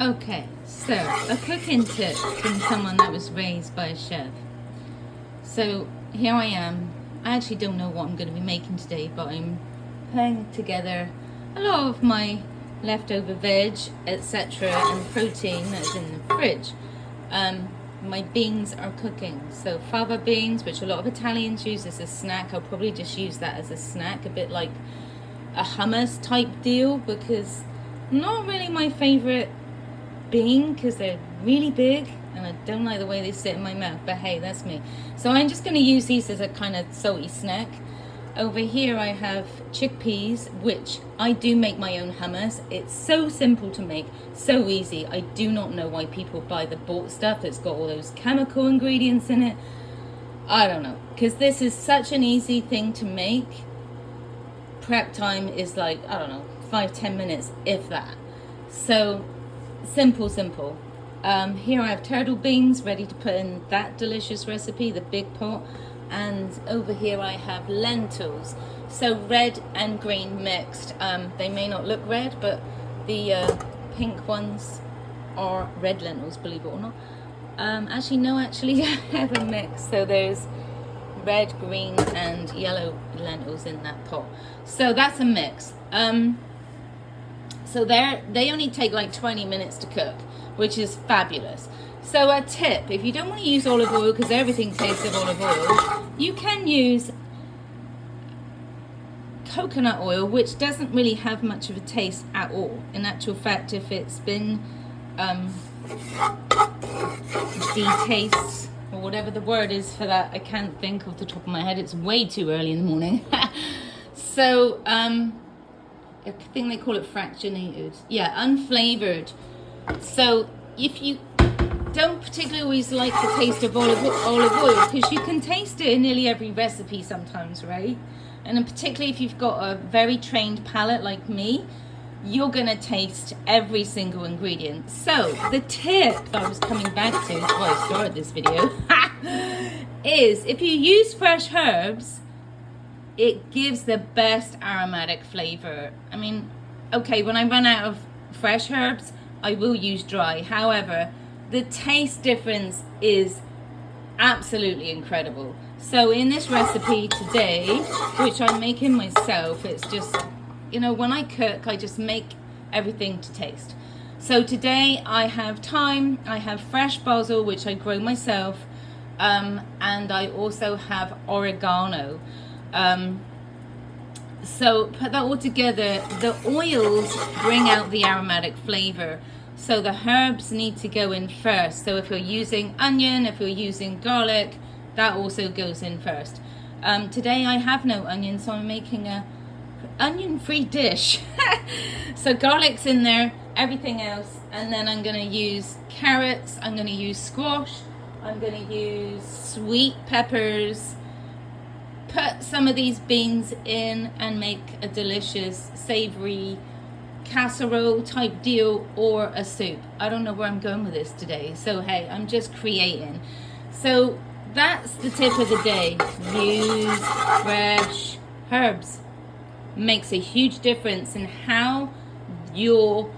Okay, so a cooking tip from someone that was raised by a chef. So here I am. I actually don't know what I'm going to be making today, but I'm putting together a lot of my leftover veg, etc., and protein that's in the fridge. My beans are cooking. So fava beans, which a lot of Italians use as a snack. I'll probably just use that as a snack, a bit like a hummus type deal, because not really my favorite bean because they're really big and I don't like the way they sit in my mouth, but hey, that's me. So I'm just going to use these as a kind of salty snack. Over here I have chickpeas, which I do make my own hummus. It's so simple to make, so easy. I do not know why people buy the bought stuff that's got all those chemical ingredients in it. I don't know, because this is such an easy thing to make. Prep time is like, I don't know, 5-10 minutes, if that. So simple. Here I have turtle beans ready to put in that delicious recipe, the big pot. And over here I have lentils, so red and green mixed. They may not look red, but the pink ones are red lentils, believe it or not. Actually I have a mix, so there's red, green and yellow lentils in that pot. So that's a mix. So they only take like 20 minutes to cook, which is fabulous. So a tip, if you don't want to use olive oil because everything tastes of olive oil, you can use coconut oil, which doesn't really have much of a taste at all. In actual fact, if it's been de-taste, or whatever the word is for that, I can't think off the top of my head. It's way too early in the morning. So I think they call it fractionated. Yeah, unflavored. So if you don't particularly always like the taste of olive oil, because you can taste it in nearly every recipe sometimes, right? And then particularly if you've got a very trained palate like me, you're gonna taste every single ingredient. So the tip that I was coming back to before I started this video is if you use fresh herbs, it gives the best aromatic flavor. I mean, okay, when I run out of fresh herbs, I will use dry. However, the taste difference is absolutely incredible. So in this recipe today, which I'm making myself, it's just, you know, when I cook, I just make everything to taste. So today I have thyme, I have fresh basil, which I grow myself, and I also have oregano. So put that all together. The oils bring out the aromatic flavor. So the herbs need to go in first. So if you're using onion, if you're using garlic, that also goes in first. Today I have no onion, so I'm making a onion-free dish. So garlic's in there, everything else, and then I'm going to use carrots, I'm going to use squash, I'm going to use sweet peppers. Put some of these beans in and make a delicious savory casserole type deal or a soup. I don't know where I'm going with this today, so hey, I'm just creating. So that's the tip of the day. Use fresh herbs. Makes a huge difference in how your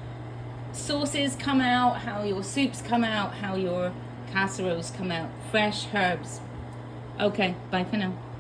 sauces come out, how your soups come out, how your casseroles come out. Fresh herbs. Okay, bye for now.